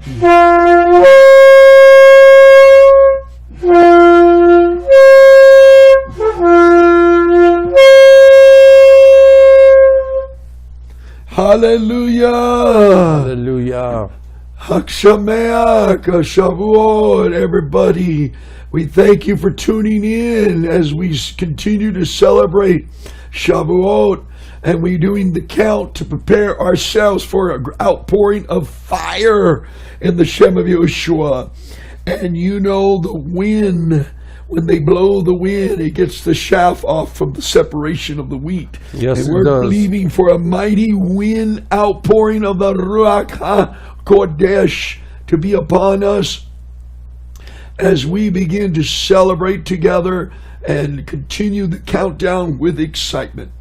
Hallelujah. Hallelujah. Hakshameach, Shavuot, everybody. We thank you for tuning in as we continue to celebrate Shavuot, and we're doing the count to prepare ourselves for an outpouring of fire in the Shem of Yeshua. And you know the wind, when they blow the wind, it gets the chaff off from the separation of the wheat. Yes, and we're believing for a mighty wind outpouring of the Ruach HaKodesh to be upon us as we begin to celebrate together and continue the countdown with excitement.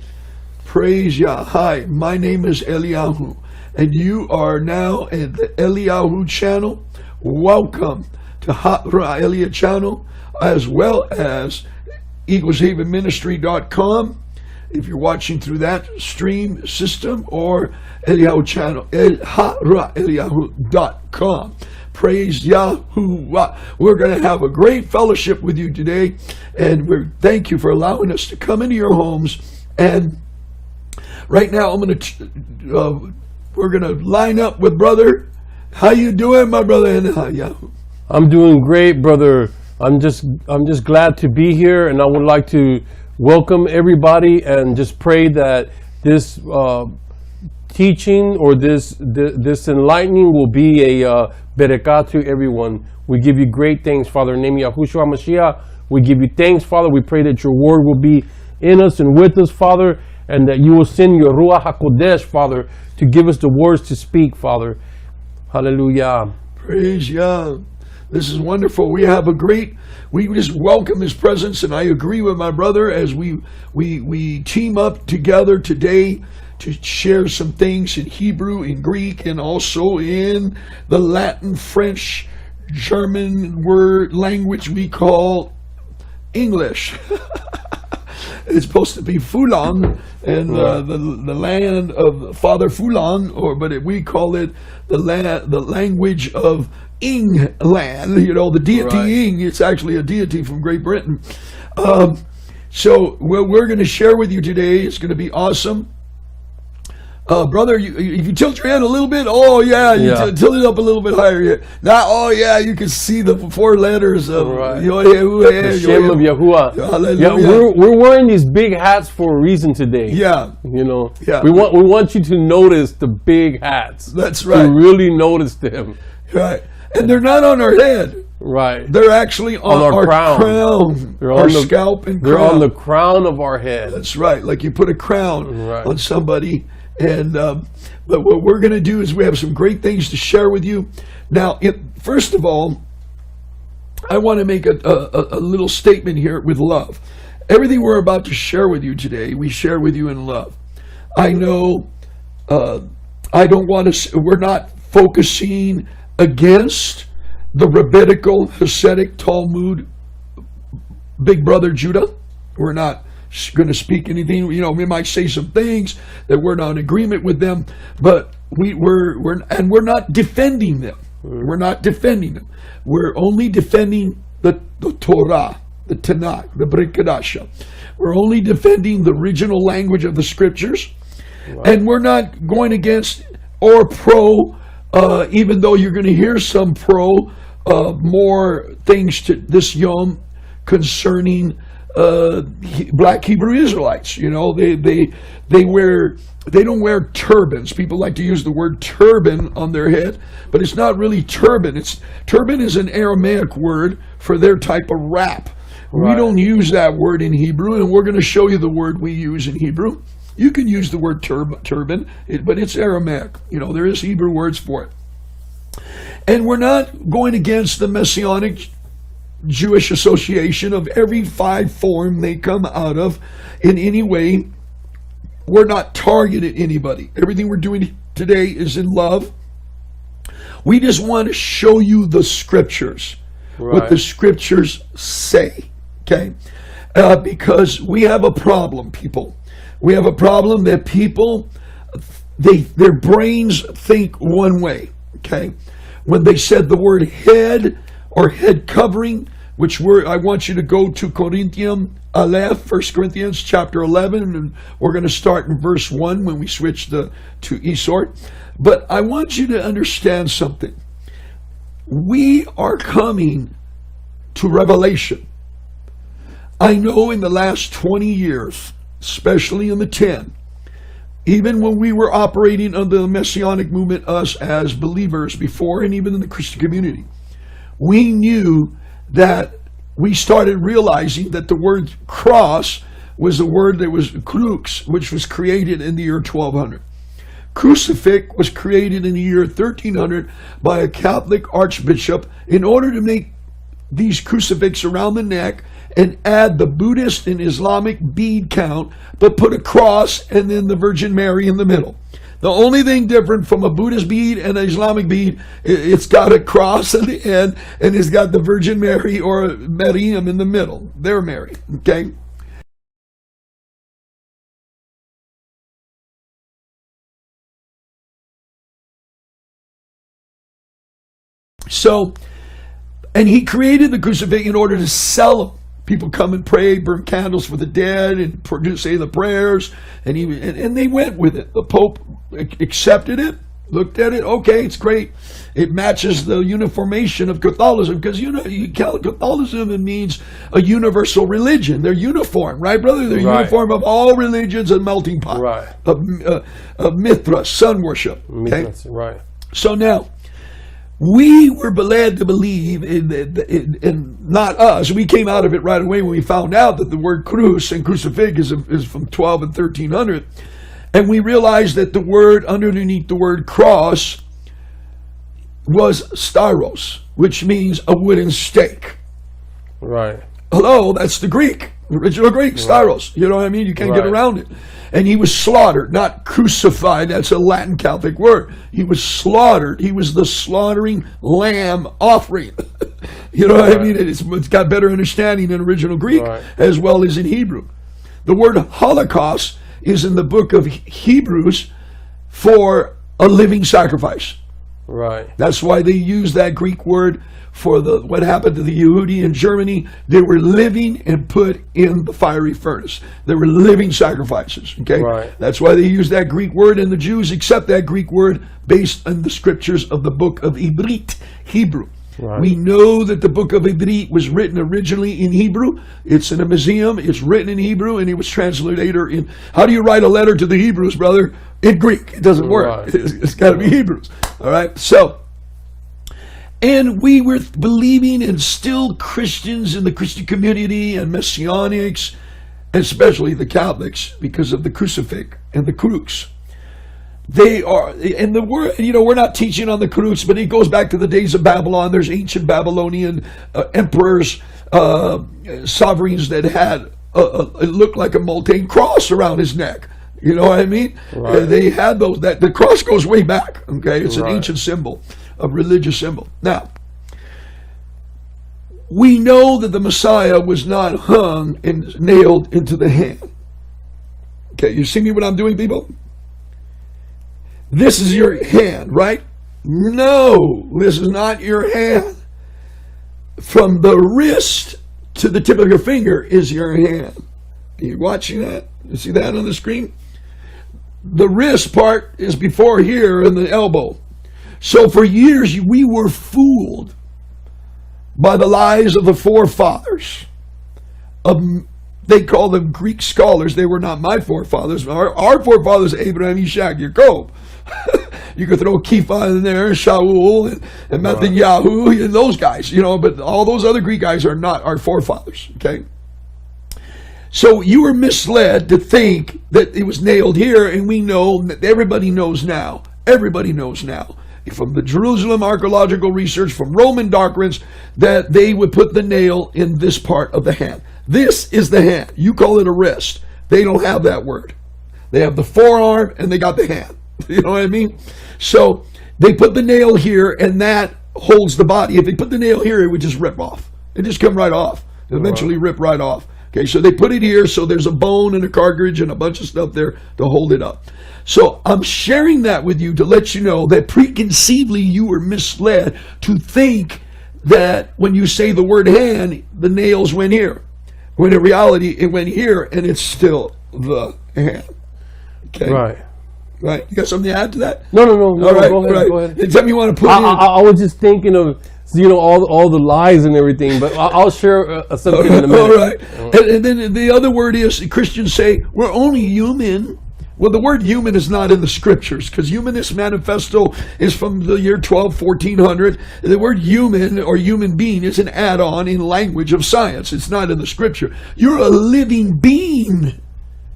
Praise Yah. Hi, my name is Eliyahu, and you are now at the Eliyahu channel. Welcome to HaRuachEliyahu channel, as well as EaglesHavenMinistry.com, if you're watching through that stream system, or Eliyahu channel, HaRuachEliyahu.com. Praise Yahuwah. We're going to have a great fellowship with you today, and thank you for allowing us to come into your homes. And right now, we're going to line up with brother. How you doing, my brother Anayahu? I'm doing great, brother. I'm just glad to be here, and I would like to welcome everybody and just pray that this teaching or this enlightening will be a berekah to everyone. We give you great thanks, Father. In the name of Yahushua Mashiach, we give you thanks, Father. We pray that your word will be in us and with us, Father, and that you will send your Ruach HaKodesh, Father, to give us the words to speak, Father. Hallelujah. Praise Yah. This is wonderful. We just welcome his presence, and I agree with my brother as we team up together today to share some things in Hebrew, in Greek, and also in the Latin, French, German language we call English. It's supposed to be Fulon, and the land of Father Fulon, but we call it the language of England. You know, the deity Right. Ing. It's actually a deity from Great Britain. So what we're going to share with you today is going to be awesome. Brother, if you tilt your hand a little bit, tilt it up a little bit higher. Yeah. Now, you can see the four letters of Right. the Shem of Yahuwah. Hallelujah. Yeah, we're wearing these big hats for a reason today. Yeah. You know, Yeah. we want you to notice the big hats. That's right. To really notice them. Right. And they're not on our head. Right. They're actually on our crown. They're our on the scalp and They're crown. on the crown of our head. That's right. Like you put a crown Right. on somebody. And but what we're going to do is we have some great things to share with you. Now, first of all, I want to make a little statement here with love. Everything we're about to share with you today, we share with you in love. I know we're not focusing against the Rabbinical, Hasidic, Talmud, Big Brother Judah. We're not going to speak anything. You know, we might say some things that we're not in agreement with them, but we're not defending them. We're not defending them. We're only defending the Torah, the Tanakh, the Brit Kadasha. We're only defending the original language of the scriptures, and we're not going against or pro. Even though you're going to hear some pro, more things to this Yom concerning Black Hebrew Israelites. You know, they don't wear turbans. People like to use the word turban on their head, but it's not really turban. Turban is an Aramaic word for their type of wrap. Right. We don't use that word in Hebrew, and we're going to show you the word we use in Hebrew. You can use the word turban, but it's Aramaic. You know, there is Hebrew words for it. And we're not going against the Messianic Jewish Association of every five form they come out of in any way. We're not targeting anybody. Everything we're doing today is in love. We just want to show you the scriptures, what the scriptures say, okay? Because we have a problem, people. We have a problem that people, their brains think one way, okay? when they said the word head or head covering, which I want you to go to Corinthians Aleph, 1 Corinthians chapter 11, and we're going to start in verse 1 when we switch to Esort. But I want you to understand something. We are coming to Revelation. I know in the last 20 years, especially in the 10, even when we were operating under the Messianic movement, us as believers before, and even in the Christian community, we knew that we started realizing that the word cross was a word that was crux, which was created in the year 1200. Crucifix was created in the year 1300 by a Catholic archbishop in order to make these crucifix around the neck and add the Buddhist and Islamic bead count, but put a cross and then the Virgin Mary in the middle. The only thing different from a Buddhist bead and an Islamic bead, it's got a cross at the end and it's got the Virgin Mary or Mariam in the middle. They're Mary, okay? So, and he created the crucifix in order to sell them. People come and pray, burn candles for the dead, and say the prayers, and they went with it. The Pope accepted it, looked at it. Okay, it's great. It matches the uniformation of Catholicism, because Catholicism, it means a universal religion. They're uniform, right, brother? They're uniform of all religions and melting pot of Mithra, sun worship. Okay? That's right. So now, we were led to believe in not us. We came out of it right away when we found out that the word cruz and crucifix is from 12 and 1300. And we realized that the word underneath the word cross was Stauros, which means a wooden stake. Right. Hello, that's the Greek, original Greek, Stauros. You know what I mean? You can't get around it. And he was slaughtered, not crucified. That's a Latin Catholic word. He was slaughtered. He was the slaughtering lamb offering. You know what I mean? It's got better understanding in original Greek as well as in Hebrew. The word Holocaust is in the book of Hebrews for a living sacrifice. Right. That's why they use that Greek word for what happened to the Yehudi in Germany. They were living and put in the fiery furnace. They were living sacrifices. Okay, that's why they use that Greek word, and the Jews accept that Greek word based on the scriptures of the book of Ibrit, Hebrew. We know that the book of Ibrit was written originally in Hebrew. It's in a museum. It's written in Hebrew, and it was translated later in. How do you write a letter to the Hebrews, brother? In Greek. It doesn't work. It's got to be Hebrews. All right. So, and we were believing, and still Christians in the Christian community and Messianics, especially the Catholics, because of the crucifix and the crux. They are, and the word, we're not teaching on the crux, but it goes back to the days of Babylon. There's ancient Babylonian emperors, sovereigns that had, it looked like a molten cross around his neck. You know what I mean? They had those, that the cross goes way back, okay? It's an ancient symbol, a religious symbol. Now, we know that the Messiah was not hung and nailed into the hand. Okay, you see me what I'm doing, people? This is your hand, right? No, this is not your hand. From the wrist to the tip of your finger is your hand. Are you watching that? You see that on the screen? The wrist part is before here and the elbow. So for years we were fooled by the lies of the forefathers. They call them Greek scholars. They were not my forefathers. Our forefathers, Abraham, Ishaq, Jacob. You could throw Kippa in there, Shaul, and Netanyahu, and those guys, but all those other Greek guys are not our forefathers, okay? So you were misled to think that it was nailed here, and we know that everybody knows now, from the Jerusalem archaeological research, from Roman doctrines, that they would put the nail in this part of the hand. This is the hand. You call it a wrist. They don't have that word. They have the forearm, and they got the hand. You know what I mean? So they put the nail here, and that holds the body. If they put the nail here, it would just rip off. It just come right off. It eventually rip right off. Okay, so they put it here, so there's a bone and a cartridge and a bunch of stuff there to hold it up. So I'm sharing that with you to let you know that preconceively you were misled to think that when you say the word hand, the nails went here. When in reality, it went here, and it's still the hand. Okay? Right. Right. You got something to add to that? No. All right, Go ahead. right. Go ahead. It's something you want to put in? I was just thinking of, all the lies and everything, but I'll share something in a minute. All right. And then the other word is, Christians say, we're only human. Well, the word human is not in the scriptures, because Humanist Manifesto is from the year 1400. The word human or human being is an add-on in language of science. It's not in the scripture. You're a living being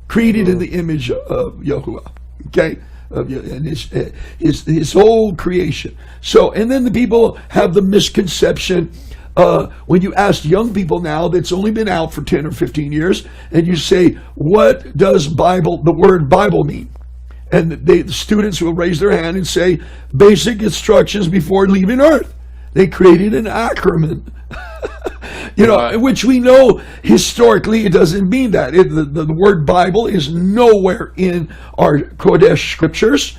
created in the image of Yahuwah. Okay? And his whole creation. So, and then the people have the misconception. When you ask young people now that's only been out for 10 or 15 years, and you say, what does the word Bible mean? And the students will raise their hand and say, basic instructions before leaving Earth. They created an acronym. Which we know historically it doesn't mean that. The word Bible is nowhere in our Kodesh scriptures.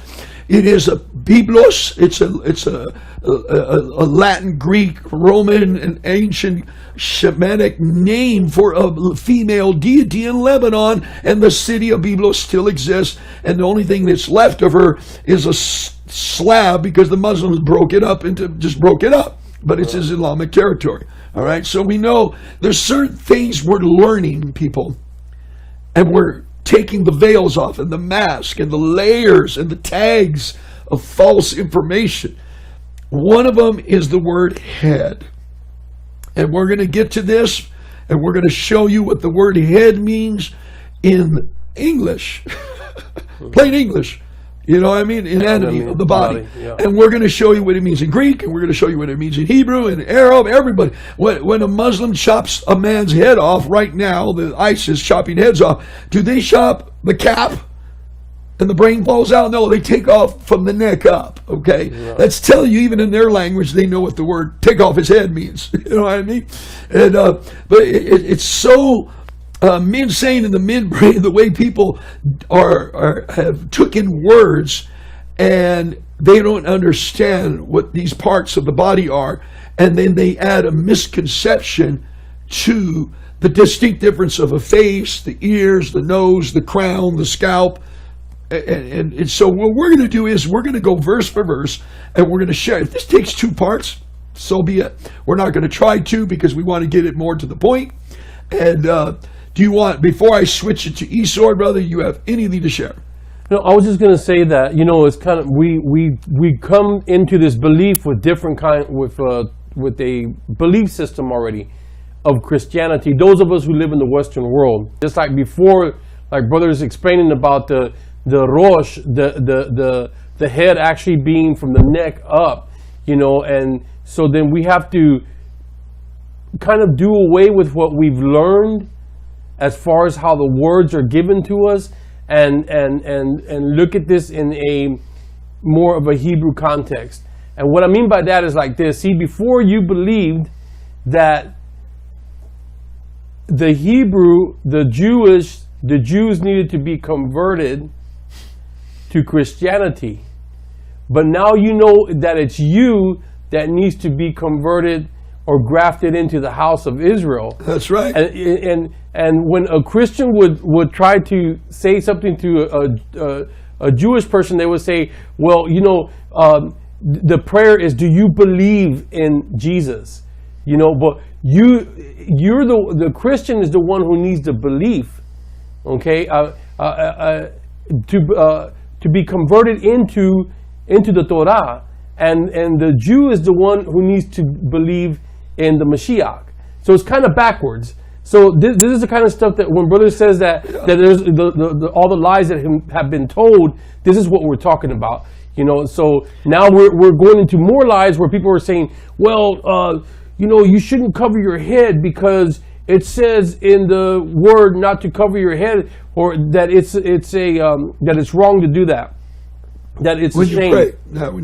It is a Biblos. It's a Latin, Greek, Roman, and ancient Shemitic name for a female deity in Lebanon, and the city of Biblos still exists. And the only thing that's left of her is a slab, because the Muslims broke it up. But it's Islamic territory. All right, so we know there's certain things we're learning, people, and we're taking the veils off and the mask and the layers and the tags of false information. One of them is the word head. And we're going to get to this, and we're going to show you what the word head means in English, plain English. You know what I mean? Anatomy of the body. Yeah. And we're going to show you what it means in Greek, and we're going to show you what it means in Hebrew and Arab, everybody. When a Muslim chops a man's head off right now, the ISIS chopping heads off, do they chop the cap and the brain falls out? No, they take off from the neck up, okay? Yeah. That's telling you, even in their language, they know what the word take off his head means. You know what I mean? And but it's so... insane in the midbrain, the way people have taken words and they don't understand what these parts of the body are, and then they add a misconception to the distinct difference of a face, the ears, the nose, the crown, the scalp. And so what we're going to do is we're going to go verse for verse, and we're going to share. If this takes 2 parts, so be it. We're not going to try to, because we want to get it more to the point. And do you want, before I switch it to Esau, brother, you have anything to share? No, I was just going to say that, it's kind of, we come into this belief with different with a belief system already of Christianity. Those of us who live in the Western world, just like before, like brothers explaining about the rosh, the head actually being from the neck up, and so then we have to kind of do away with what we've learned as far as how the words are given to us, and look at this in a more of a Hebrew context. And what I mean by that is like this. See, before you believed that the Hebrew, the Jews needed to be converted to Christianity. But now you know that it's you that needs to be converted or grafted into the house of Israel. That's right. And when a Christian would try to say something to a Jewish person, they would say, well, the prayer is, do you believe in Jesus? But you're the Christian is the one who needs the belief, okay? To be converted into the Torah, and the Jew is the one who needs to believe in the Mashiach. So it's kind of backwards. So this is the kind of stuff that when brother says that there's all the lies that have been told, this is what we're talking about. So now we're going into more lies where people are saying, well, you shouldn't cover your head because it says in the word not to cover your head, or that it's wrong to do that. That it's a shame.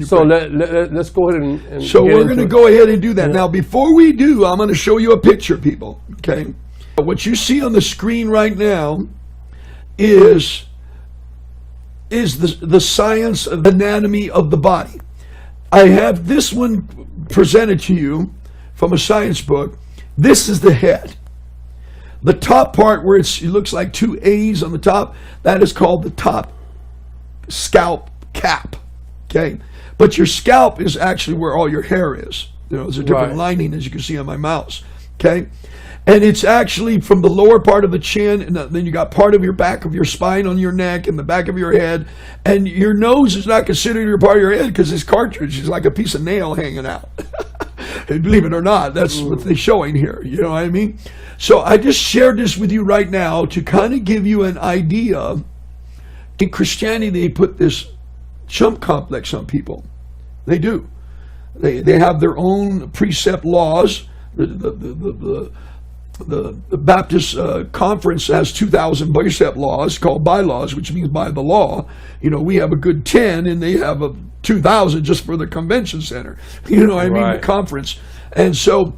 So let's go ahead and so we're going to go ahead and do that. Now, before we do, I'm going to show you a picture, people. Okay, What you see on the screen right now is the science of anatomy of the body. I have this one presented to you from a science book. This is the head. The top part where it looks like two A's on the top, that is called the top scalp cap. Okay? But your scalp is actually where all your hair is. There's a different lining, as you can see on my mouse. Okay? And it's actually from the lower part of the chin, and then you got part of your back of your spine on your neck and the back of your head. And your nose is not considered a part of your head because this cartridge is like a piece of nail hanging out. Believe it or not, that's what they're showing here. You know what I mean? So I just shared this with you right now to kind of give you an idea. In Christianity, they put this chump complex on people. They do. They have their own precept laws. The Baptist conference has 2,000 precept laws called bylaws, which means by the law. We have a good 10, and they have a 2,000 just for the convention center. You know what I mean? The conference. And so,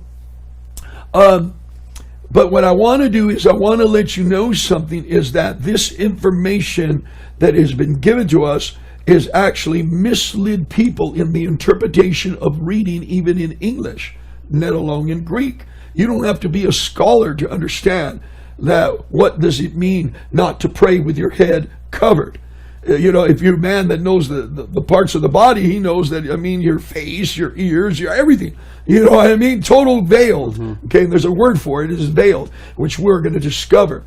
but what I want to do is I want to let you know something, is that this information that has been given to us is actually misled people in the interpretation of reading, even in English, let alone in Greek. You don't have to be a scholar to understand that. What does it mean not to pray with your head covered? If you're a man that knows the parts of the body, he knows that, your face, your ears, your everything. You know what I mean? Total veiled. Mm-hmm. Okay, there's a word for it. It is veiled, which we're going to discover.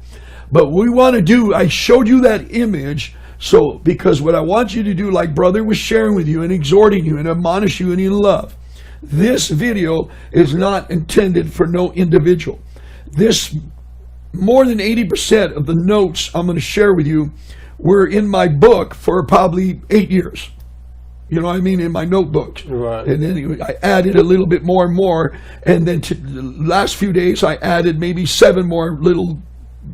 But what we want to do, I showed you that image, because what I want you to do, like brother was sharing with you and exhorting you and admonish you and in love, this video is not intended for no individual. This, more than 80% of the notes I'm going to share with you were in my book for probably 8 years. You know what I mean? In my notebooks. Right. And then I added a little bit more and more. And then the last few days I added maybe 7 more little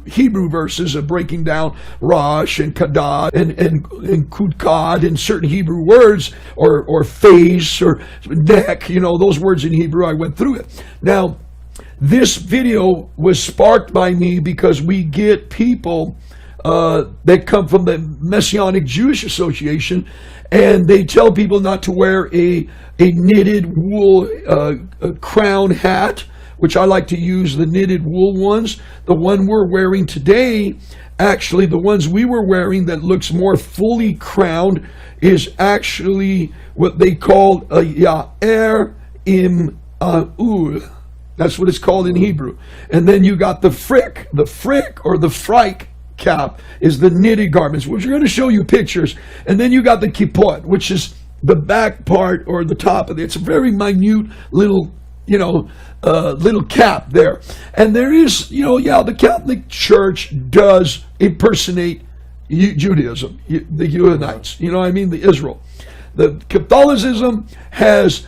Hebrew verses of breaking down Rosh and Kadad and Kudkad and certain Hebrew words, or face or neck, those words in Hebrew. I went through it. Now, this video was sparked by me because we get people that come from the Messianic Jewish Association, and they tell people not to wear a knitted wool crown hat, which I like to use the knitted wool ones. The one we're wearing today, actually the ones we were wearing that looks more fully crowned, is actually what they call a Ya'er Im-Ul. That's what it's called in Hebrew. And then you got the frik or the frike cap is the knitted garments, which we're going to show you pictures. And then you got the kippot, which is the back part or the top of it. It's a very minute little little cap there. And there is, the Catholic Church does impersonate Judaism, the Judahites, the Israel. The Catholicism is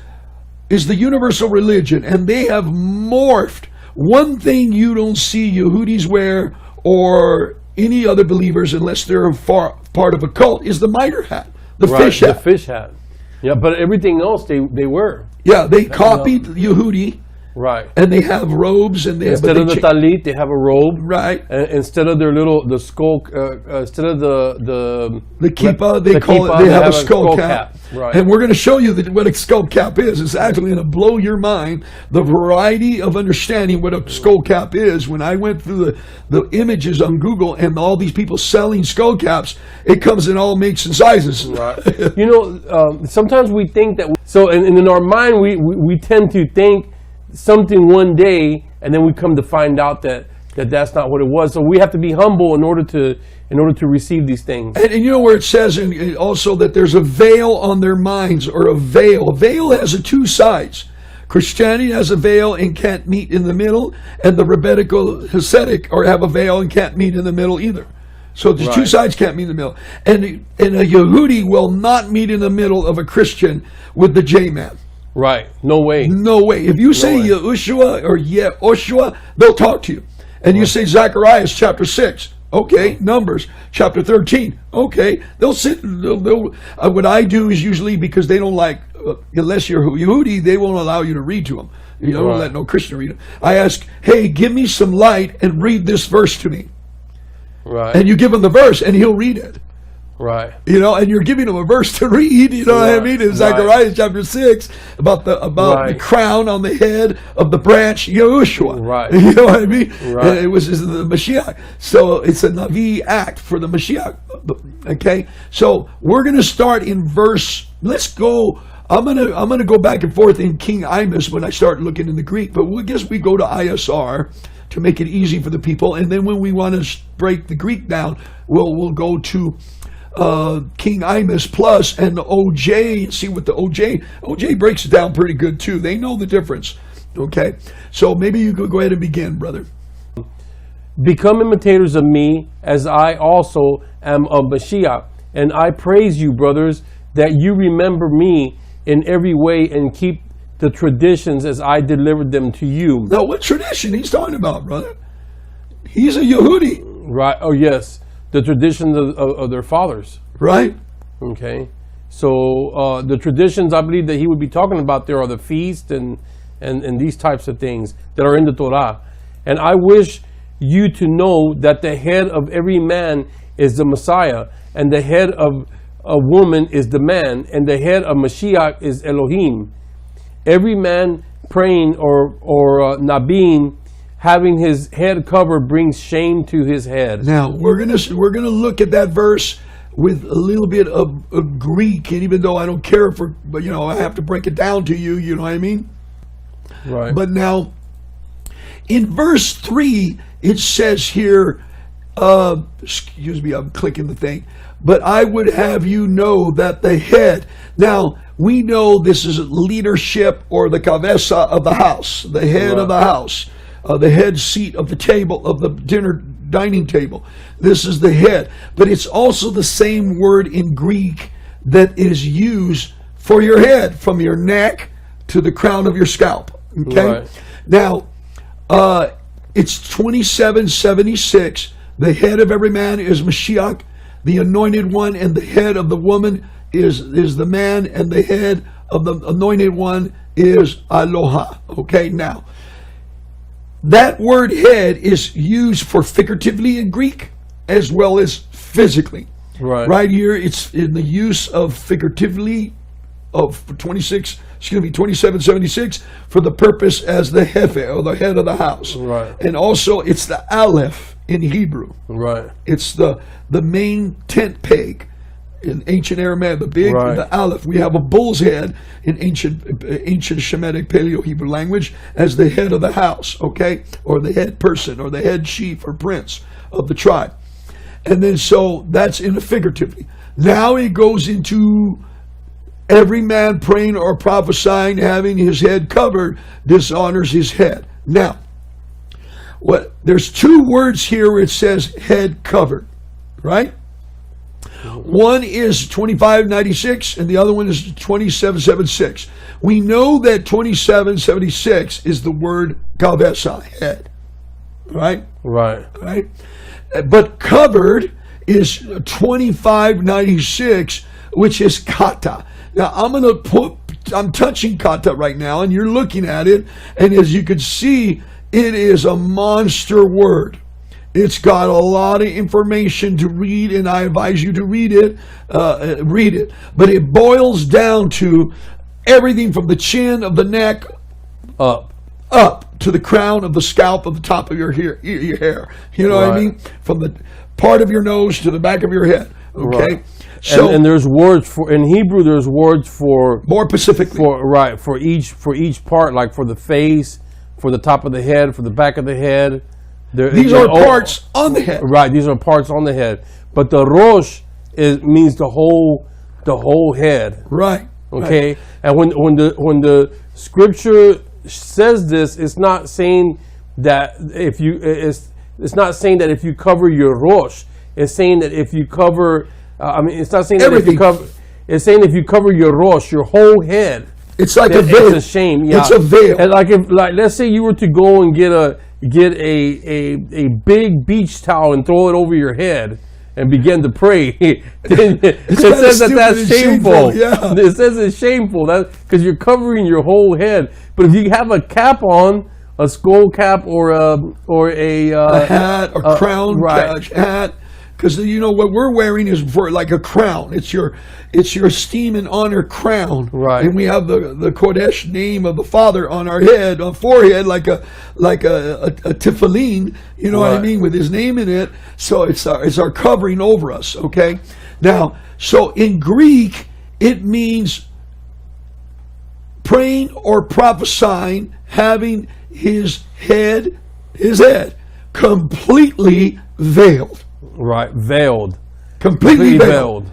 the universal religion, and they have morphed. One thing you don't see Yehudis wear or any other believers, unless they're part of a cult, is the mitre hat, the fish hat. The fish hat. Yeah, but everything else they wear. Yeah, they copied Yehudi. Right. And they have robes, and instead of the talit, they have a robe. Right. And instead of their the skull, instead of the kippa, they have a skull cap. Right. And we're going to show you what a skull cap is. It's actually going to blow your mind, the variety of understanding what a skull cap is. When I went through the images on Google and all these people selling skull caps, it comes in all makes and sizes. Right. Sometimes we think that. And in our mind, we tend to think something one day, and then we come to find out that that's not what it was. So we have to be humble in order to receive these things. And where it says also that there's a veil on their minds, or a veil. A veil has two sides. Christianity has a veil and can't meet in the middle, and the Rabbinical Hasidic have a veil and can't meet in the middle either. So the two sides can't meet in the middle. And a Yehudi will not meet in the middle of a Christian with the J-man. Right. No way. No way. If you say Yehoshua or Yehoshua, they'll talk to you. And you say Zechariah chapter 6. Okay. Numbers chapter 13. Okay. They'll sit. What I do is usually, because they don't like, unless you're Yehudi, they won't allow you to read to them. You don't let no Christian read it. I ask, hey, give me some light and read this verse to me. Right. And you give him the verse and he'll read it. Right. And you're giving him a verse to read, what I mean? In Zechariah chapter 6, about the crown on the head of the branch, Yahushua. Right. You know what I mean? Right. It was the Mashiach. So it's a Navi act for the Mashiach. Okay? So we're going to start in verse, let's go, I'm gonna go back and forth in King Imus when I start looking in the Greek, but I guess we go to ISR to make it easy for the people, and then when we want to break the Greek down, we'll go to King Imus plus and the OJ and see what the OJ breaks it down pretty good too. They know the difference. Okay, so maybe you could go ahead and begin, brother. Become imitators of me, as I also am of Mashiach. And I praise you, brothers, that you remember me in every way and keep the traditions as I delivered them to you. Now, what tradition he's talking about, brother? He's a Yehudi. Right. Oh, yes. The traditions of their fathers. Right. Okay. So the traditions I believe that he would be talking about there are the feast and these types of things that are in the Torah. And I wish you to know that the head of every man is the Messiah, and the head of a woman is the man, and the head of Mashiach is Elohim. Every man praying or Nabin having his head covered brings shame to his head. Now we're gonna look at that verse with a little bit of Greek, and even though I don't care for, but I have to break it down to you. You know what I mean? Right. But now, in verse 3, it says here, excuse me, I'm clicking the thing. But I would have you know that the head. Now, we know this is leadership or the cabeza of the house, the head of the house, the head seat of the table, of the dining table. This is the head. But it's also the same word in Greek that is used for your head, from your neck to the crown of your scalp. Okay? Right. Now, it's 2776. The head of every man is Mashiach. The anointed one, and the head of the woman is the man, and the head of the anointed one is Aloha. Okay, now, that word head is used for figuratively in Greek as well as physically. Right. Right here, it's in the use of figuratively of 2776 for the purpose as the hefe, or the head of the house. Right. And also, it's the aleph in Hebrew. Right. It's the main tent peg in ancient Aramaic, the aleph. We have a bull's head in ancient Shemitic Paleo-Hebrew language as the head of the house, okay? Or the head person, or the head chief or prince of the tribe. And then so that's in a figuratively. Now it goes into every man praying or prophesying, having his head covered, dishonors his head. Now, there's two words here where it says head covered, right? One is 2596 and the other one is 2776. We know that 2776 is the word kavesa, head, right? Right. Right? But covered is 2596, which is kata. Now I'm touching kata right now, and you're looking at it, and as you can see, it is a monster word. It's got a lot of information to read, and I advise you to read it. But it boils down to everything from the chin of the neck up to the crown of the scalp of the top of your hair. You know what I mean? From the part of your nose to the back of your head. Okay. Right. So, and there's words for, in Hebrew, there's words for more specifically for each part, like for the face, for the top of the head, for the back of the head. These are parts on the head. Right, these are parts on the head. But the rosh means the whole head. Right. Okay. Right. And when the scripture says this, it's not saying that if you it's not saying that if you cover your rosh, it's saying that if you cover it's not saying that if you cover, it's saying if you cover your rosh, your whole head. It's like a veil. It's a shame. Yeah. It's a veil. And let's say you were to go and get a big beach towel and throw it over your head, and begin to pray, then it says that that's shameful. Yeah. It says it's shameful because you're covering your whole head. But if you have a cap on, a skull cap or a hat or crown, right. Hat, because you know what we're wearing is for like a crown. It's your esteem and honor crown, right? And we have the Kodesh name of the Father on our head, on forehead, like a tefillin. You know what I mean, with His name in it. So it's our covering over us. Okay. Now, so in Greek, it means praying or prophesying, having his head completely veiled. Right, veiled. Completely veiled.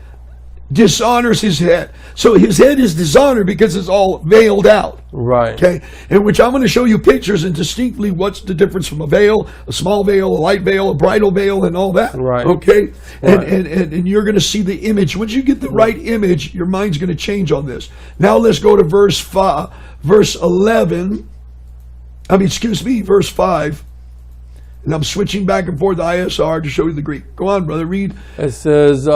Dishonors his head. So his head is dishonored because it's all veiled out. Right. Okay. In which I'm going to show you pictures and distinctly what's the difference from a veil, a small veil, a light veil, a bridal veil, and all that. Right. Okay. Right. And you're going to see the image. Once you get the right image, your mind's going to change on this. Now let's go to verse 11. Verse 5. And I'm switching back and forth to ISR to show you the Greek. Go on, brother. Read. It says,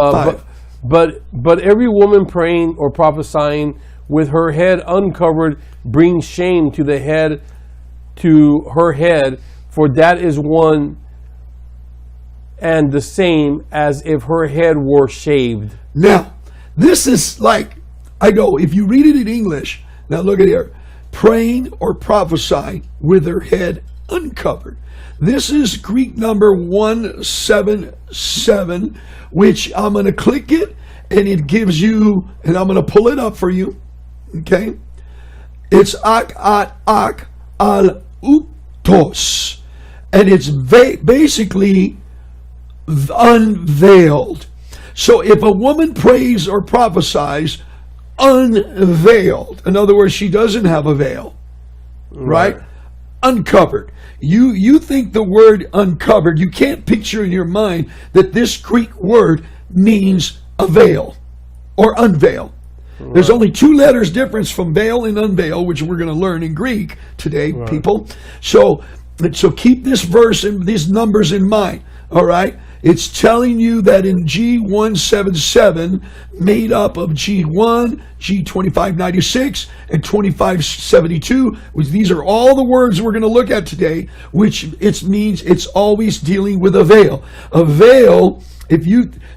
but every woman praying or prophesying with her head uncovered brings shame to her head, for that is one and the same as if her head were shaved. Now, this is like, I know, if you read it in English, now look at here, praying or prophesying with her head uncovered. This is Greek number 177, which I'm going to click it, and it gives you, and I'm going to pull it up for you, okay? It's ak al uptos, and it's basically unveiled. So if a woman prays or prophesies unveiled, in other words, she doesn't have a veil, right? Uncovered. You think the word uncovered, you can't picture in your mind that this Greek word means a veil or unveil. Right. There's only two letters difference from veil and unveil, which we're going to learn in Greek today, people. So keep this verse and these numbers in mind, all right? It's telling you that in G177, made up of G1, G2596, and 2572, which these are all the words we're going to look at today, which it means it's always dealing with a veil. A veil,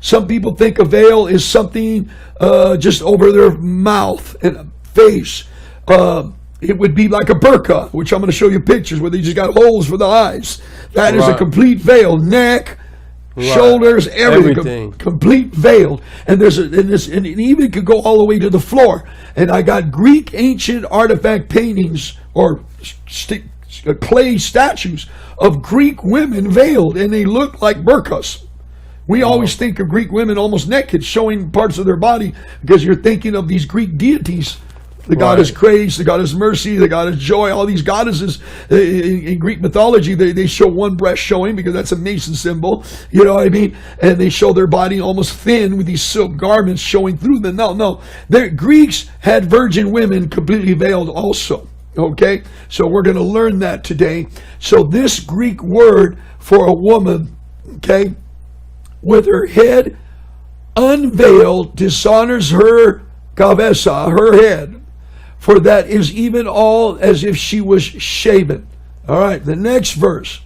some people think a veil is something just over their mouth and face. It would be like a burqa, which I'm going to show you pictures where they just got holes for the eyes. That is a complete veil. Neck, shoulders, everything. Complete veiled. And and it even could go all the way to the floor. And I got Greek ancient artifact paintings or clay statues of Greek women veiled, and they look like burqas. We always think of Greek women almost naked, showing parts of their body, because you're thinking of these Greek deities. The goddess grace, the goddess mercy, the goddess joy, all these goddesses in Greek mythology, they show one breast showing because that's a Mason symbol, you know what I mean? And they show their body almost thin with these silk garments showing through them. No. The Greeks had virgin women completely veiled also, okay? So we're going to learn that today. So this Greek word for a woman, okay, with her head unveiled, dishonors her kavesa, her head. For that is even all as if she was shaven. All right, the next verse.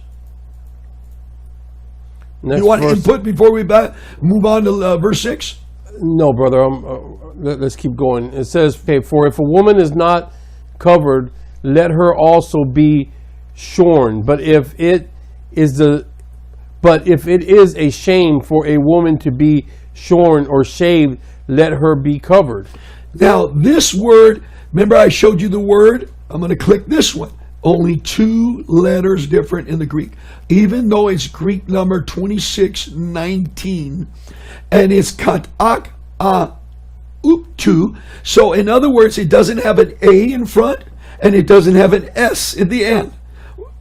You want input before we move on to verse 6? No, brother. Let's keep going. It says, okay, for if a woman is not covered, let her also be shorn. But if it is a shame for a woman to be shorn or shaved, let her be covered. Now, this word, remember I showed you the word? I'm going to click this one. Only two letters different in the Greek. Even though it's Greek number 2619. And it's katak uptu. So in other words, it doesn't have an A in front and it doesn't have an S in the end.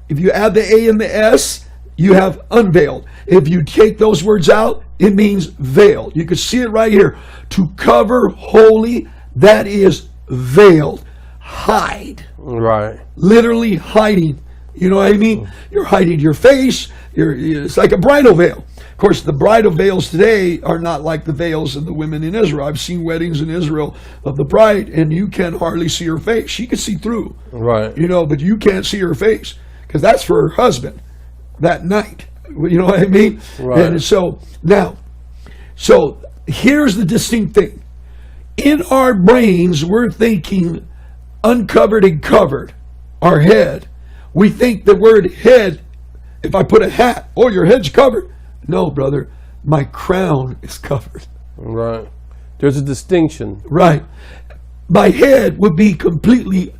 If you add the A and the S, you have unveiled. If you take those words out, it means veiled. You can see it right here. To cover wholly, that is veiled. Hide. Right. Literally hiding. You know what I mean? You're hiding your face. It's like a bridal veil. course, the bridal veils today are not like the veils of the women in Israel. I've seen weddings in Israel of the bride, and you can hardly see her face. She can see through, Right. but you can't see her face because that's for her husband that night. You know what I mean? Right. And so here's the distinct thing. In our brains, we're thinking uncovered and covered, our head. We think the word head, if I put a hat, oh, your head's covered. No, brother, my crown is covered. Right. There's a distinction. Right. My head would be completely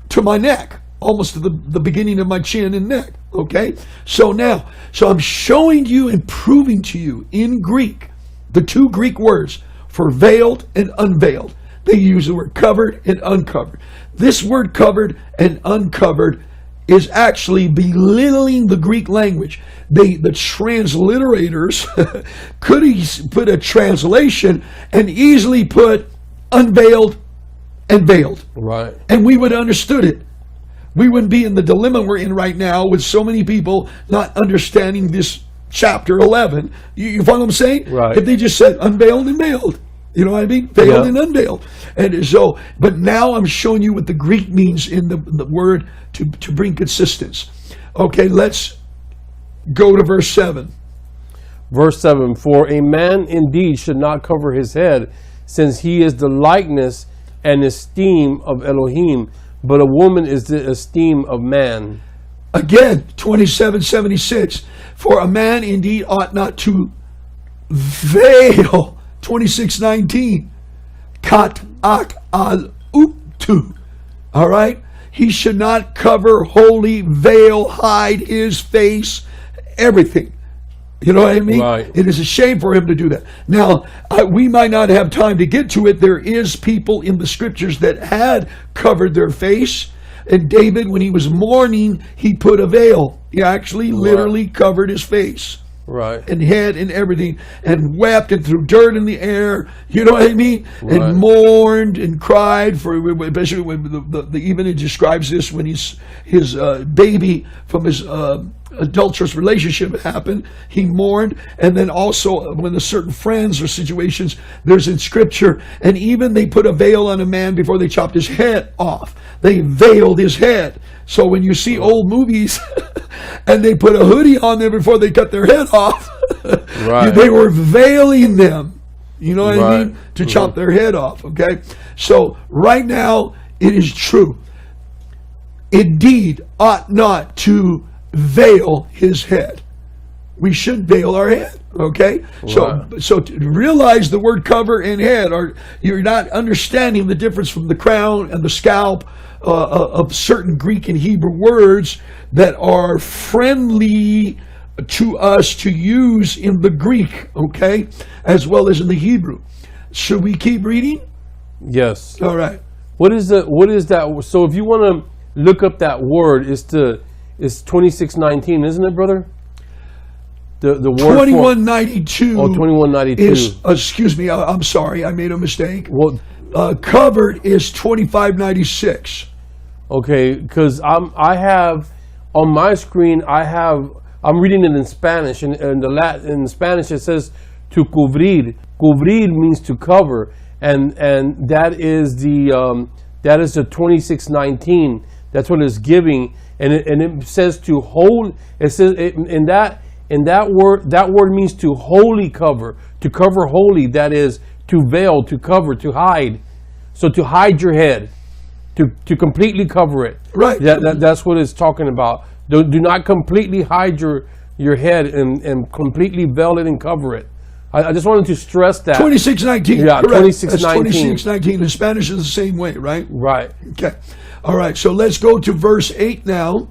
to my neck, almost to the beginning of my chin and neck. Okay? So I'm showing you and proving to you in Greek, the two Greek words for veiled and unveiled. They use the word covered and uncovered. This word covered and uncovered is actually belittling the Greek language. The transliterators could put a translation and easily put unveiled and veiled. Right. And we would have understood it. We wouldn't be in the dilemma we're in right now with so many people not understanding this chapter 11. You follow what I'm saying? Right. If they just said unveiled and veiled. You know what I mean? Veiled and unveiled. And so, but now I'm showing you what the Greek means in the word to bring consistency. Okay, let's go to verse 7. Verse 7, for a man indeed should not cover his head, since he is the likeness and esteem of Elohim, but a woman is the esteem of man. Again, 27:76. For a man indeed ought not to veil. 26:19. Kat ak al uktu. All right? He should not cover, wholly, veil, hide his face, everything. You know what I mean? Right. It is a shame for him to do that. Now, we might not have time to get to it. There is people in the scriptures that had covered their face. And David, when he was mourning, he put a veil. He actually literally covered his face. Right. And head and everything, and wept and threw dirt in the air. You know what I mean? Right. And mourned and cried for, especially when even it describes this when his baby from his adulterous relationship happened. He mourned, and then also when there's certain friends or situations, there's in Scripture, and even they put a veil on a man before they chopped his head off. They veiled his head. So when you see old movies and they put a hoodie on them before they cut their head off, Right. they were veiling them. You know what I Right. mean? To chop their head off, okay? So right now, it is true. Indeed, ought not to veil his head. We should veil our head, okay? Right. So to realize the word cover and head, you're not understanding the difference from the crown and the scalp of certain Greek and Hebrew words that are friendly to us to use in the Greek, okay, as well as in the Hebrew. Should we keep reading? Yes. All right. What is that? So if you want to look up that word, it's 26:19, isn't it, brother? The word 2192. 2192 is, excuse me, I'm sorry, I made a mistake. Well, covered is 2596. okay, because I have on my screen I'm reading it in Spanish, and in Spanish it says to cubrir. Cubrir means to cover, and that is the 26:19. That's what it's giving, and it says to hold. It says in that word means to wholly cover, to cover wholly. That is to veil, to cover, to hide. So to hide your head, to completely cover it. Right. That's what it's talking about. Do not completely hide your head and completely veil it and cover it. I just wanted to stress that. 2619. Yeah, correct. 2619. That's 2619. In Spanish is the same way, right? Right. Okay. All right. So let's go to verse 8 now.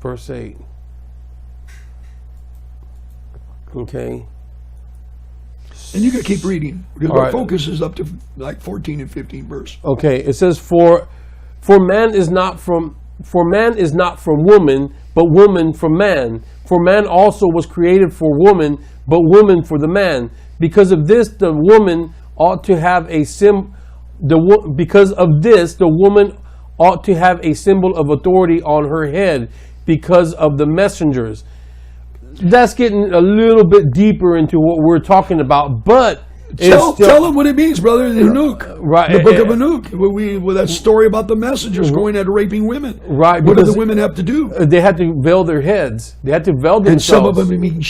Verse 8. Okay. And you can keep reading because All our right. focus is up to like 14 and 15 verse. Okay. It says for man is not from woman, but woman from man. For man also was created for woman, but woman for the man. Because of this, the woman ought to have a Because of this, the woman ought to have a symbol of authority on her head, because of the messengers. that's getting a little bit deeper into what we're talking about, but tell them what it means, brother. Enoch, right? The book of Enoch, with that story about the messengers going out raping women. Right. What do the women have to do? They had to veil their heads. They had to veil themselves. And some of them even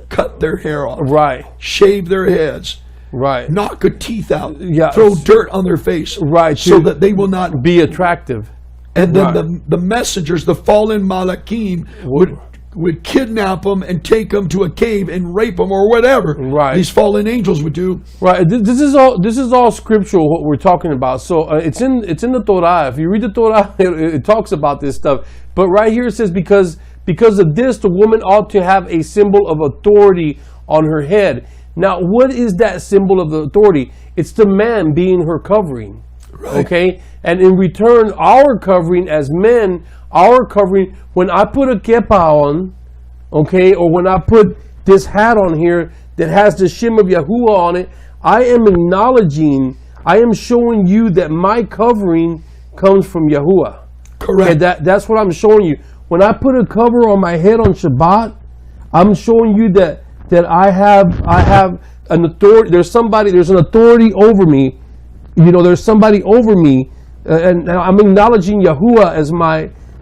cut their hair off. Right. Shave their heads. Right. Knock their teeth out. Yeah. Throw dirt on their face. Right. So that they will not be attractive. And then the messengers, the fallen Malachim, would kidnap them and take them to a cave and rape them or whatever. Right. These fallen angels would do. Right. This is all scriptural what we're talking about. So it's in the Torah. If you read the Torah, it talks about this stuff. But right here it says because of this, the woman ought to have a symbol of authority on her head. Now, what is that symbol of the authority? It's the man being her covering. Right. Okay? And in return, our covering as men, when I put a kippa on, okay, or when I put this hat on here that has the shim of Yahuwah on it, I am showing you that my covering comes from Yahuwah. Correct. Okay, that's what I'm showing you. When I put a cover on my head on Shabbat, I'm showing you that I have an authority. There's an authority over me. There's somebody over me, and I'm acknowledging Yahuwah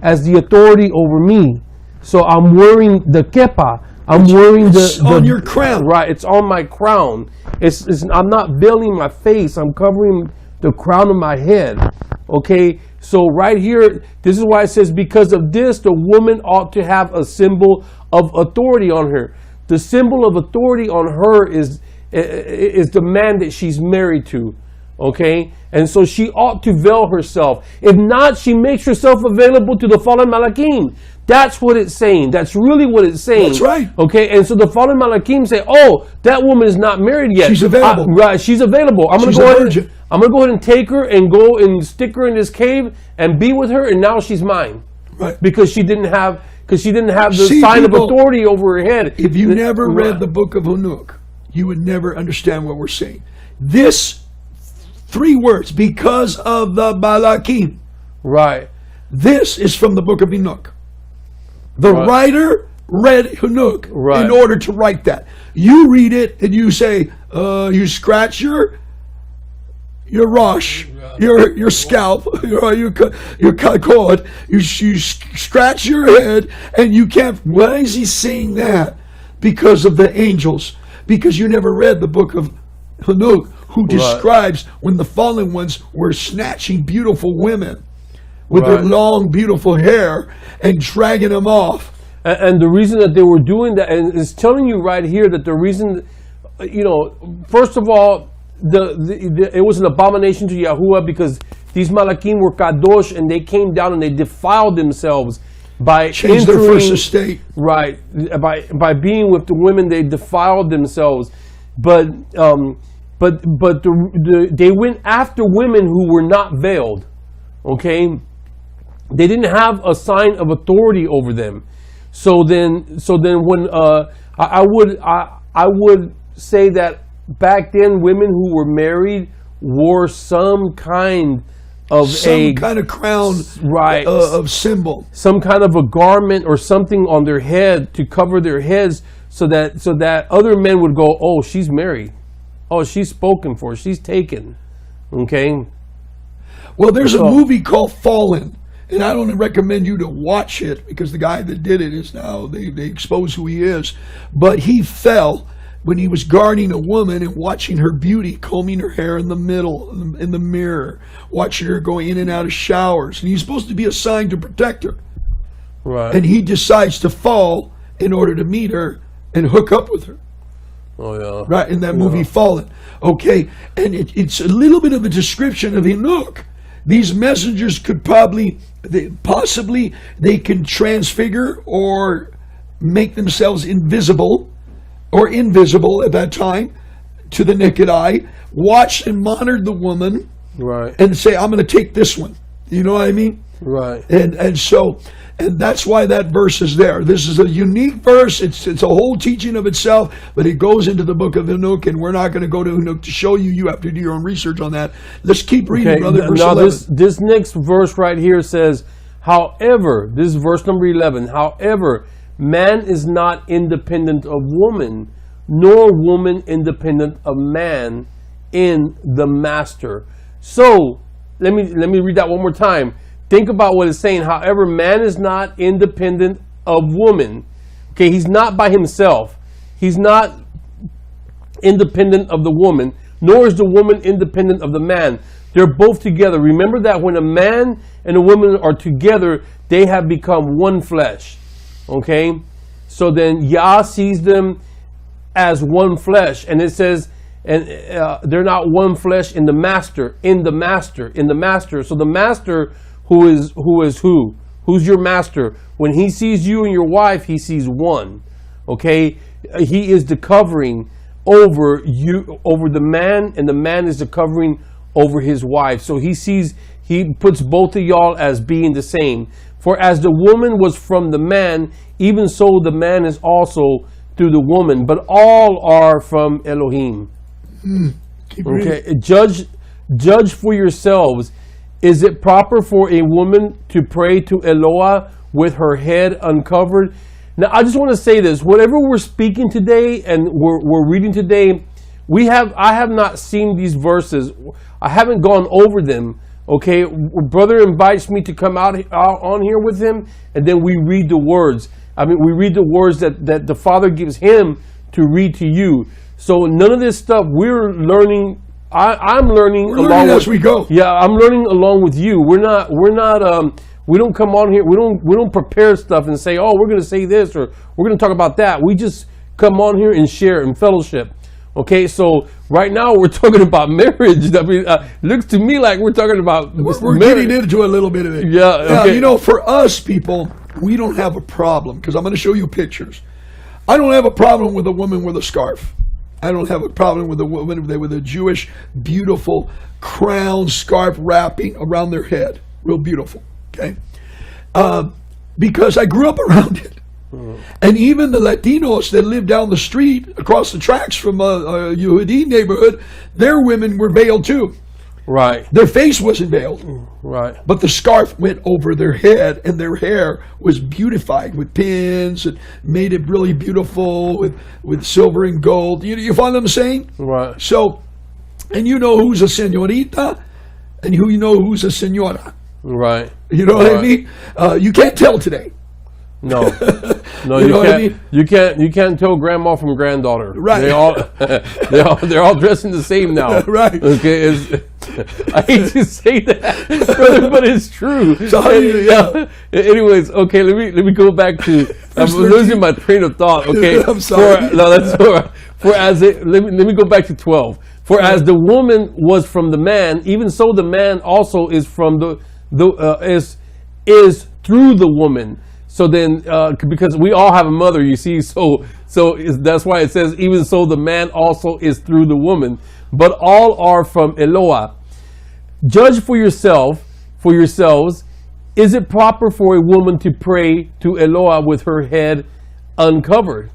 as the authority over me. So I'm wearing the kippa. I'm wearing it's on your crown. Right, it's on my crown. I'm not veiling my face. I'm covering the crown of my head. Okay, so right here, this is why it says, because of this, the woman ought to have a symbol of authority on her. The symbol of authority on her is the man that she's married to. Okay, and so she ought to veil herself. If not, she makes herself available to the fallen Malachim. That's what it's saying. That's really what it's saying. That's right. Okay, and so the fallen Malachim say, "Oh, that woman is not married yet. She's available. Right? She's available. I'm gonna go ahead and take her and go and stick her in this cave and be with her, and now she's mine." Right. Because she didn't have the sign of authority over her head. If you never read the book of Enoch, you would never understand what we're saying. This 3 words, because of the Malachim. Right. This is from the book of Enoch. The writer read Enoch in order to write that. You read it and you say, you scratch your rosh, your scalp, your kakod, you scratch your head, and you can't. Why is he saying that? Because of the angels. Because you never read the book of Enoch, who describes when the fallen ones were snatching beautiful women with their long, beautiful hair and dragging them off. And the reason that they were doing that, and it's telling you right here that the reason, first of all, it was an abomination to Yahuwah because these Malachim were kadosh, and they came down and they defiled themselves by changed their first estate. Right, by being with the women, they defiled themselves, but they went after women who were not veiled. Okay, they didn't have a sign of authority over them. So then when I would say that back then women who were married wore some kind of crown, of symbol, some kind of a garment or something on their head to cover their heads, so that other men would go, "Oh, she's married. Oh, she's spoken for. She's taken." Okay. Well, there's a movie called Fallen, and I don't recommend you to watch it because the guy that did it is now they expose who he is, but he fell when he was guarding a woman and watching her beauty, combing her hair in the middle, in the mirror, watching her going in and out of showers. And he's supposed to be assigned to protect her. Right. And he decides to fall in order to meet her and hook up with her. Oh, yeah. Right, in that movie, Fallen. Okay, and it's a little bit of a description of Enoch. These messengers could possibly they can transfigure or make themselves invisible or invisible at that time to the naked eye, watch and monitor the woman, right, and say, I'm going to take this one. You know what I mean? Right. And that's why that verse is there. This is a unique verse. It's a whole teaching of itself, but it goes into the book of Enoch, and we're not going to go to Enoch to show you. You have to do your own research on that. Let's keep reading, brother. Verse 11. This next verse right here says, however, this is verse number 11, however, man is not independent of woman, nor woman independent of man in the master. So, let me read that one more time. Think about what it's saying. However, man is not independent of woman. Okay, he's not by himself. He's not independent of the woman, nor is the woman independent of the man. They're both together. Remember that when a man and a woman are together, they have become one flesh. Okay? So then Yah sees them as one flesh. And it says, and they're not one flesh in the master, in the master, in the master. So the master who is who? Who's your master? When he sees you and your wife, he sees one. Okay? He is the covering over you, over the man, and the man is the covering over his wife. So he puts both of y'all as being the same. For as the woman was from the man, even so the man is also through the woman. But all are from Elohim. Okay, judge for yourselves. Is it proper for a woman to pray to Eloah with her head uncovered? Now, I just want to say this. Whatever we're speaking today and we're reading today, I have not seen these verses. I haven't gone over them. Okay, brother invites me to come out on here with him, and then we read the words. I mean, we read the words that the Father gives him to read to you. So none of this stuff we're learning. I'm learning along as we go. Yeah, I'm learning along with you. We don't come on here. We don't prepare stuff and say, oh, we're going to say this or we're going to talk about that. We just come on here and share and fellowship. Okay, so right now we're talking about marriage. I mean, looks to me like we're talking about we're getting into a little bit of it. Yeah, okay. You know, for us people, we don't have a problem because I'm going to show you pictures. I don't have a problem with a woman with a scarf. I don't have a problem with a woman with a Jewish, beautiful crown scarf wrapping around their head. Real beautiful, okay? Because I grew up around it. And even the Latinos that live down the street, across the tracks from a Yehudi neighborhood, their women were veiled too. Right. Their face wasn't veiled. Right. But the scarf went over their head, and their hair was beautified with pins and made it really beautiful with silver and gold. You follow what I'm saying? Right. So, and you know who's a señorita, and you know who's a señora. Right. You know what I mean? You can't tell today. No, no, You you know what I can't. mean? You can't tell grandma from granddaughter. Right. They're all dressing the same now. Right. Okay. I hate to say that, brother, but it's true. So yeah. Anyways, okay. Let me go back to. I'm losing my train of thought. Okay. I'm sorry. That's all right. Let me go back to 12. For as the woman was from the man, even so the man also is from is through the woman. So then, because we all have a mother, you see, so that's why it says, even so the man also is through the woman, but all are from Eloah. Judge for yourselves, is it proper for a woman to pray to Eloah with her head uncovered?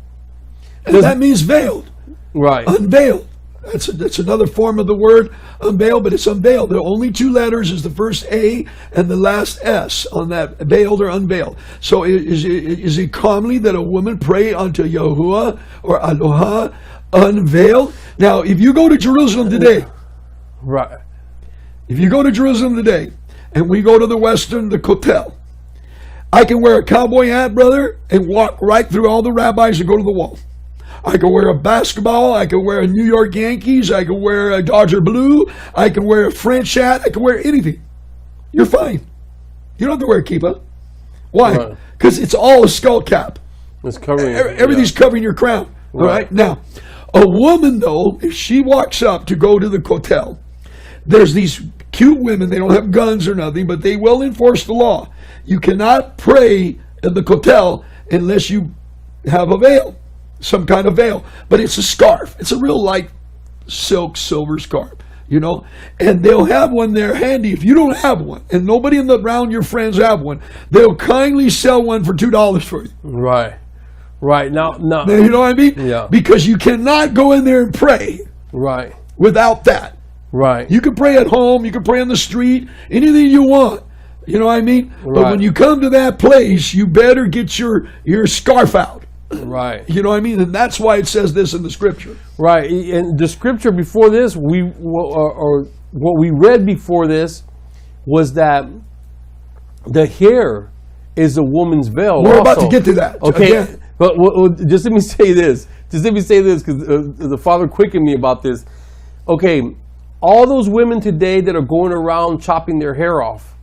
And that means veiled. Right. Unveiled. That's another form of the word unveiled, but it's unveiled. The only two letters is the first A and the last S on that, veiled or unveiled. So is it commonly that a woman pray unto Yahuwah or Aloha unveiled? Now, if you go to Jerusalem today, right. If you go to Jerusalem today, and we go to the Kotel, I can wear a cowboy hat, brother, and walk right through all the rabbis and go to the wall. I can wear a basketball. I can wear a New York Yankees. I can wear a Dodger blue. I can wear a French hat. I can wear anything. You're fine. You don't have to wear a kippa. Why? Because it's all a skull cap. It's covering. Everything's covering your crown. Right. Now, a woman, though, if she walks up to go to the kotel, there's these cute women. They don't have guns or nothing, but they will enforce the law. You cannot pray at the kotel unless you have a veil. Some kind of veil, but it's a scarf. It's a real light silk, silver scarf, you know, and they'll have one there handy. If you don't have one, and nobody around your friends have one, they'll kindly sell one for $2 for you. Right. Now, you know what I mean? Yeah. Because you cannot go in there and pray. Right. Without that. Right. You can pray at home. You can pray on the street. Anything you want. You know what I mean? But Right. when you come to that place, you better get your scarf out. Right. You know what I mean? And that's why it says this in the scripture. Right. And the scripture before this, or what we read before this, was that the hair is a woman's veil. We're also. about to get to that. Okay. Again. But just let me say this. Just let me say this, because the Father quickened me about this. Okay. All those women today that are going around chopping their hair off,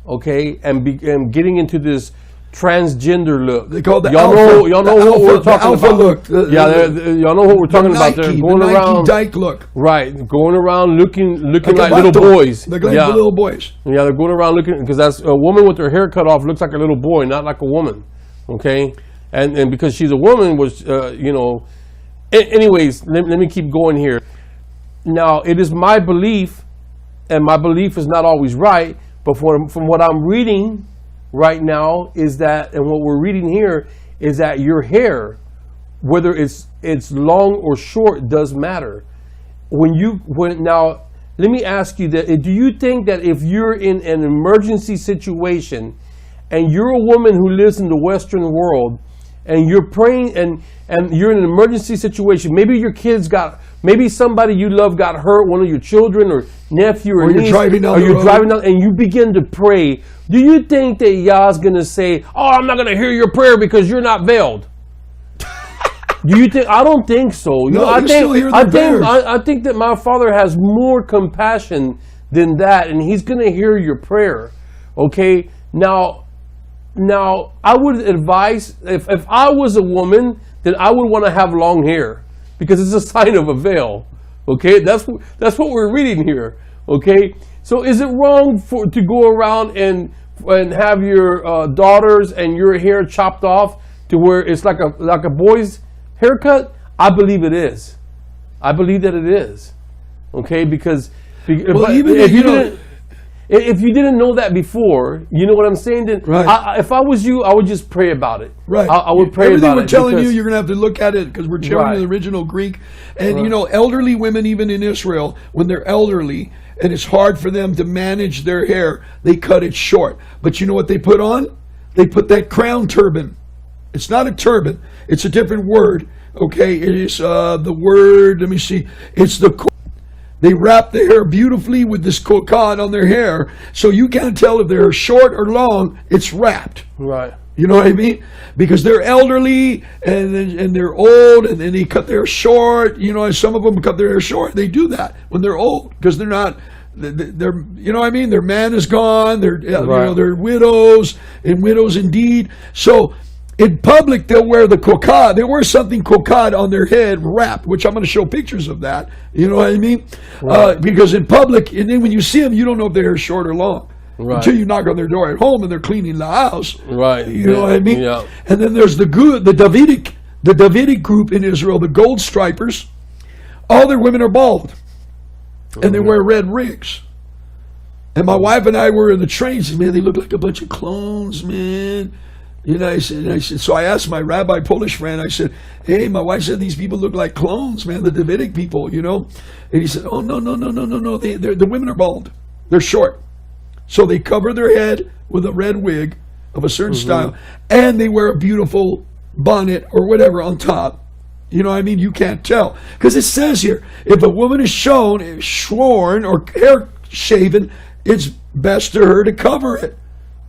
okay, and getting into this transgender look. They call it the y'all alpha. Y'all know what we're talking alpha about. Look. Y'all know what we're talking about. They're going the around. Nike Dyke look. Right, going around looking like a little vato. boys. Like yeah. little boys. Yeah, they're going around looking, because that's a woman with her hair cut off looks like a little boy, not like a woman. Okay, and because she's a woman, was Anyways, let me keep going here. Now, it is my belief, and my belief is not always right, but from what I'm reading right now is that, and what we're reading here is that your hair, whether it's long or short, does matter. Now, let me ask you that: do you think that if you're in an emergency situation, and you're a woman who lives in the Western world, and you're praying, and you're in an emergency situation, maybe somebody you love got hurt, one of your children or nephew or niece, you're driving down the road. driving down, and you begin to pray, do you think that Yah's going to say, "Oh, I'm not going to hear your prayer because you're not veiled"? Do you think? I don't think so. I think that my Father has more compassion than that, and He's going to hear your prayer. Okay? Now, I would advise, if I was a woman, then I would want to have long hair, because it's a sign of a veil. Okay? That's what we're reading here. Okay? So is it wrong to go around and have your daughters and your hair chopped off to where it's like a boy's haircut? I believe it is. I believe that it is. Okay? Because if you didn't know that before, you know what I'm saying? Then right. If I was you, I would just pray about it. Right. I would pray Everything about it. we're telling you, you're going to have to look at it, because we're showing Right. the original Greek. And, elderly women, even in Israel, when they're elderly and it's hard for them to manage their hair, they cut it short. But you know what they put on? They put that crown turban. It's not a turban. It's a different word. Okay, it is the word, let me see. It's they wrap the hair beautifully with this cockade on their hair, so you can't tell if they're short or long. It's wrapped. Right. You know what I mean? Because they're elderly and they're old, and then they cut their hair short. Some of them cut their hair short. They do that when they're old, because they're not. They're, you know what I mean? Their man is gone. They're Right. They're widows, and widows indeed. So in public, they'll wear the cockade. They wear something cockade on their head, wrapped, which I'm going to show pictures of that. You know what I mean? Right. Because in public, and then when you see them, you don't know if their hair is short or long. Right. Until you knock on their door at home and they're cleaning the house. Right. You know what I mean? Yeah. And then there's the Davidic group in Israel, the gold stripers. All their women are bald. And they wear red rigs. And my wife and I were in the train, said, man, they look like a bunch of clones, man. I said, so I asked my rabbi Polish friend, I said, hey, my wife said these people look like clones, man, the Davidic people, And he said, oh, no, the women are bald. They're short. So they cover their head with a red wig of a certain style, and they wear a beautiful bonnet or whatever on top. You know what I mean? You can't tell. Because it says here, if a woman is shorn or hair shaven, it's best to her to cover it.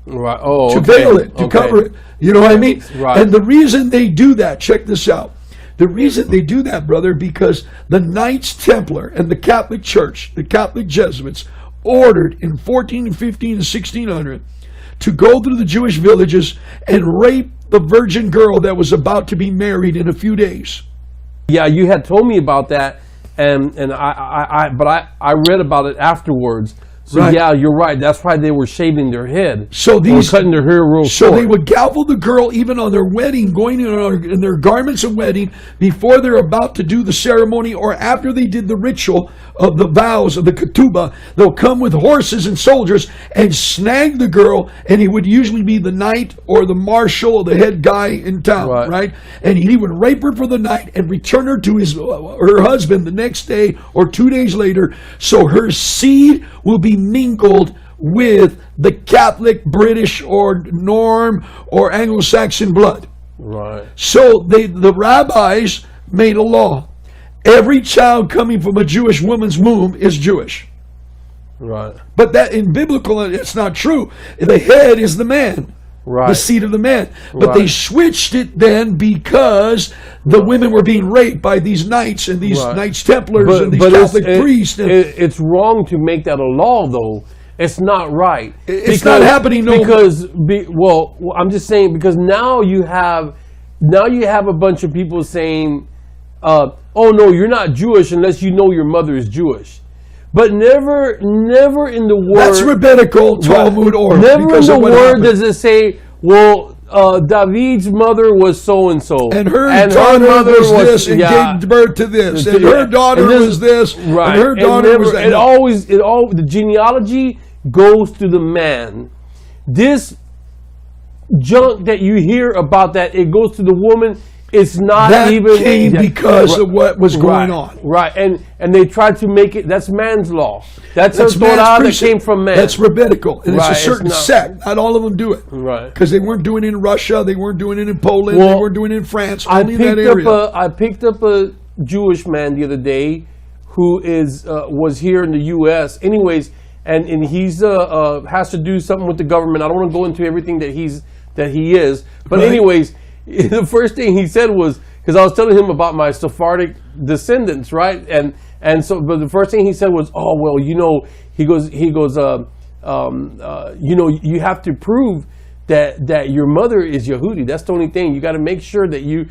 Right. Oh, to veil it, to cover it. You know what I mean? Right. And the reason they do that, check this out. The reason they do that, brother, because the Knights Templar and the Catholic Church, the Catholic Jesuits, ordered in 1415 and 1600 to go through the Jewish villages and rape the virgin girl that was about to be married in a few days. Yeah, you had told me about that, and I read about it afterwards. So right. Yeah, you're right. That's why they were shaving their head. So these cutting their hair real short. So they would gavel the girl even on their wedding, going in their garments of wedding before they're about to do the ceremony, or after they did the ritual of the vows of the ketubah. They'll come with horses and soldiers and snag the girl, and he would usually be the knight or the marshal or the head guy in town, right? And he would rape her for the night and return her to her husband the next day or 2 days later, so her seed will be mingled with the Catholic, British, or Norm, or Anglo-Saxon blood. Right. So the rabbis made a law. Every child coming from a Jewish woman's womb is Jewish. Right. But that in biblical, it's not true. The head is the man. Right. The seed of the man. But Right. they switched it then because the women were being raped by these knights and these Right. Knights Templars and these Catholic priests. And it's wrong to make that a law, though. It's not right. It's not happening, no. Well, I'm just saying, because now you have a bunch of people saying, oh no, you're not Jewish unless you know your mother is Jewish. But never in the word. that's rabbinical Talmud or Never in because the of what word happened. does it say, well, David's mother was so and so, And her daughter was this and gave birth to this, and her daughter was this, right? and her daughter was that. The genealogy goes to the man. This junk that you hear about that it goes to the woman. It's not that even came because of what was going on. Right, and they tried to make it. That's man's law. That's a man's Torah that precept. came from man. That's rabbinical, and Right, it's a certain it's not- sect. Not all of them do it, Right. Because they weren't doing it in Russia, they weren't doing it in Poland, Well, they weren't doing it in France. Only in that area. I picked up a Jewish man the other day who was here in the U.S. Anyways, and he's has to do something with the government. I don't want to go into everything that he is, but Right. anyways, the first thing he said was, because I was telling him about my Sephardic descendants, right? And so, but the first thing he said was, "Oh well, he goes, you have to prove that your mother is Yehudi. That's the only thing. You got to make sure that you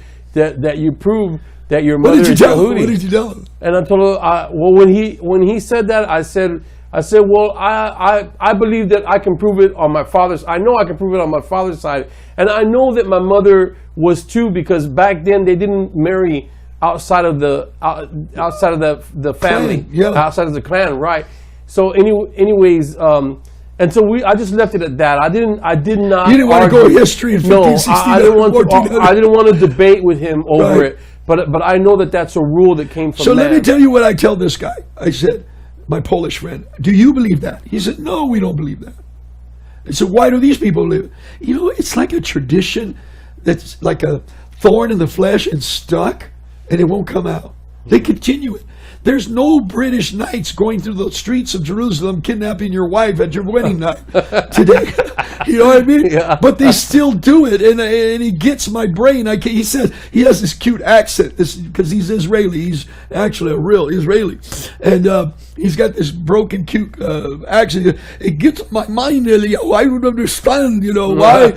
prove that your mother is Yehudi." What did you tell him? And I told him, when he said that, I said, well, I believe that I can prove it on my father's. I know I can prove it on my father's side, and I know that my mother was too, because back then they didn't marry outside of the family, Clan, yeah. outside of the clan, right? So anyways, and so I just left it at that. I did not. You didn't want to argue. go history in 15, No, 16, I didn't want to. 1400. I didn't want to debate with him over Right. it. But I know that that's a rule that came from So man. let me tell you what I tell this guy. I said, my Polish friend, do you believe that? He said, no, we don't believe that. I said, why do these people live? It's like a tradition that's like a thorn in the flesh and stuck, and it won't come out. They continue it. There's no British knights going through the streets of Jerusalem kidnapping your wife at your wedding night today. You know what I mean? Yeah. But they still do it, and he gets my brain. He says he has this cute accent because he's Israeli. He's actually a real Israeli, and he's got this broken, cute accent. It gets my mind, Eliyahu. I don't understand, why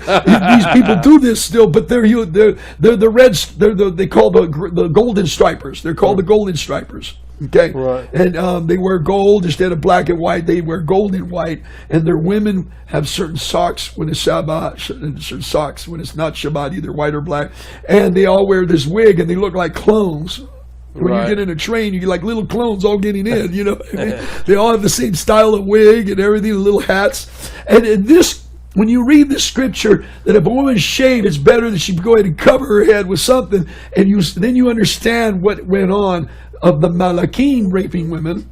these people do this still. But they're the Reds. They call the Golden Stripers. They're called the Golden Stripers. Okay, Right. And they wear gold instead of black and white. They wear gold and white, and their women have certain socks when it's Shabbat, and certain socks when it's not Shabbat, either white or black. And they all wear this wig, and they look like clones. When Right. you get in a train, you get like little clones all getting in. You know what I mean? They all have the same style of wig and everything, little hats. And in this, when you read the scripture that if a woman shaved, it's better that she go ahead and cover her head with something, and then you understand what went on of the Malakim raping women,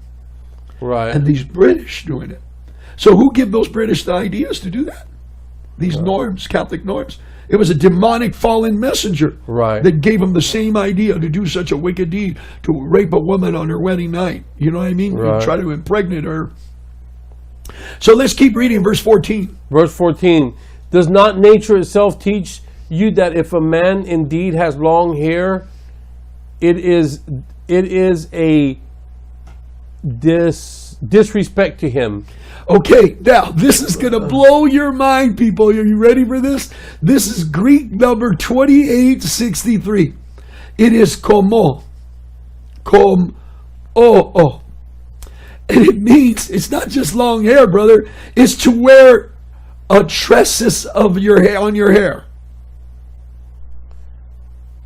Right. and these British doing it. So who give those British the ideas to do that? These norms, Catholic norms. It was a demonic fallen messenger Right. that gave them the same idea to do such a wicked deed, to rape a woman on her wedding night. You know what I mean? Right. Try to impregnate her. So let's keep reading verse 14. Verse 14. Does not nature itself teach you that if a man indeed has long hair, it is a disrespect to him? Okay, now this is going to blow your mind, people. Are you ready for this? This is Greek number 2863. It is komo. Kom-o-o. And it means, it's not just long hair, brother. It's to wear a tresses of your hair on your hair.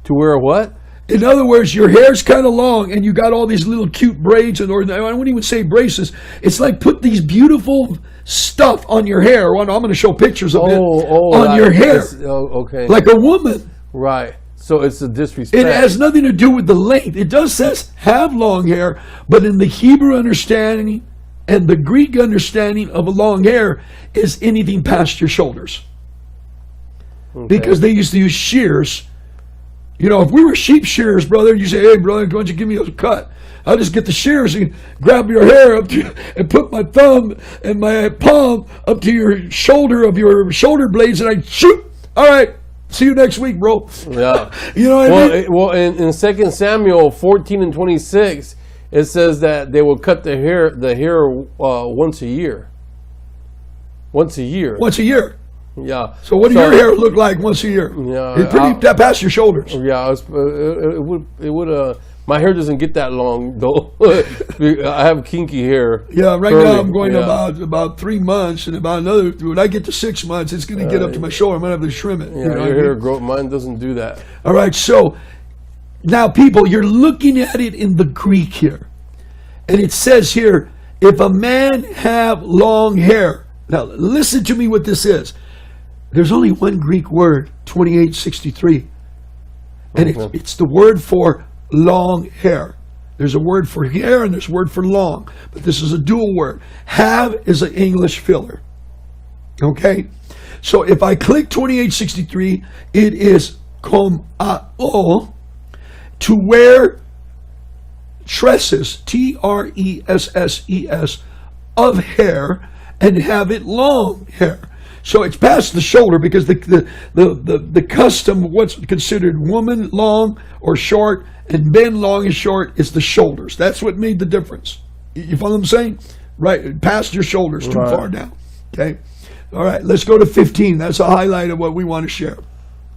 To wear a what? In other words, your hair's kind of long and you got all these little cute braids, and or I wouldn't even say braces. It's like put these beautiful stuff on your hair. Well, I'm going to show pictures of it on your hair. Okay. Like a woman. Right. So it's a disrespect. It has nothing to do with the length. It does says have long hair, but in the Hebrew understanding, And the Greek understanding of a long hair is anything past your shoulders. Okay. Because they used to use shears. You know, if we were sheep shearers, brother, you say, hey, brother, why don't you give me a cut? I'll just get the shears and grab your hair up to, and put my thumb and my palm up to your shoulder of your shoulder blades, and I shoot. All right, see you next week, bro. Yeah. You know what I mean? In 2 Samuel 14 and 26, it says that they will cut the hair once a year. Once a year. Once a year. Yeah. So what do your hair look like once a year? Yeah. It's pretty past your shoulders. Yeah, it would. My hair doesn't get that long though. I have kinky hair. Yeah, right now I'm going about 3 months, and about another. When I get to 6 months, it's going to get up to my shoulder. I'm going to have to trim it. Yeah, your hair grow. Mine doesn't do that. All right, so now people, you're looking at it in the Greek here, and it says here, if a man have long hair. Now listen to me. What this is? There's only one Greek word, 2863, and it's the word for long hair. There's a word for hair and there's a word for long, but this is a dual word. Have is an English filler. Okay? So if I click 2863, it is koma'o, to wear tresses, tresses, of hair, and have it long hair. So it's past the shoulder, because the custom of what's considered woman long or short and men long and short is the shoulders. That's what made the difference. You follow what I'm saying? Right, past your shoulders, too far down. Okay? All right, let's go to 15. That's a highlight of what we want to share.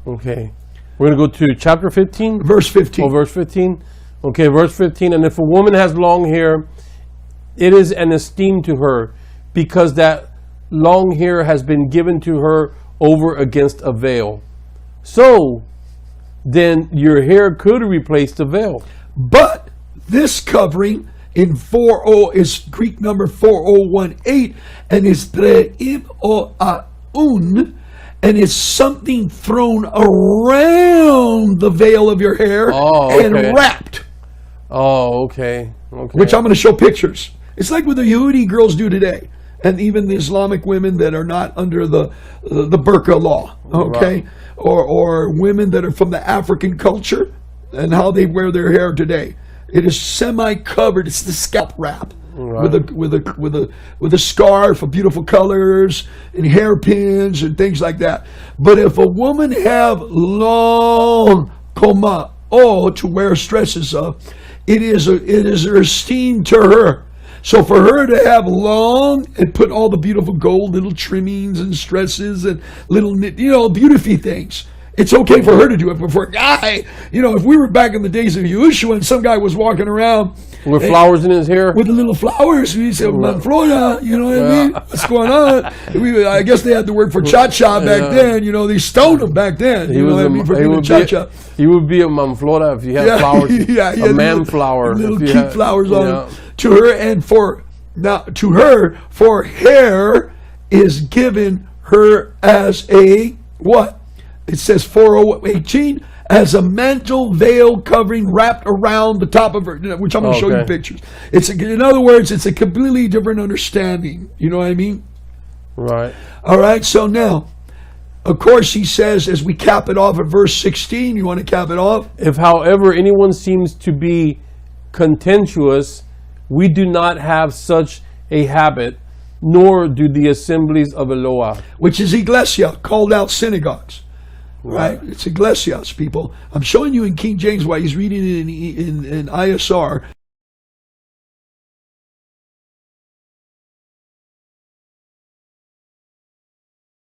Okay. We're going to go to chapter 15? Verse 15. Oh, verse 15? Okay, verse 15. And if a woman has long hair, it is an esteem to her, because that long hair has been given to her over against a veil. So, then your hair could replace the veil. But this covering in 40 is Greek number 4018, and is tre'im and is something thrown around the veil of your hair and wrapped. Oh, okay. Which I'm going to show pictures. It's like what the Yehudi girls do today, and even the Islamic women that are not under the burqa law, okay? Right. Or women that are from the African culture and how they wear their hair today. It is semi-covered. It's the scalp wrap, right, with a scarf of beautiful colors and hairpins and things like that. But if a woman have long koma'o to wear stresses of, it is her esteem to her. So for her to have long and put all the beautiful gold little trimmings and stresses and little, beautiful things, it's okay for her to do it. But for a guy, if we were back in the days of Yahushua and some guy was walking around with flowers in his hair, with the little flowers, we said, Florida, you know what I mean? What's going on? I guess they had the word for cha-cha back then. They stoned him back then. He would be a manflora if you had flowers. A man flower. Little cute flowers on him. To her, and for hair is given her as a what? It says 4018, as a mantle veil covering wrapped around the top of her, which I'm going to show you pictures. In other words, it's a completely different understanding. You know what I mean? Right. All right. So now, of course, he says, as we cap it off at verse 16, you want to cap it off? If, however, anyone seems to be contentious, we do not have such a habit, nor do the assemblies of Eloah. Which is Iglesia, called out synagogues. Right? It's Iglesias, people. I'm showing you in King James why he's reading it in ISR.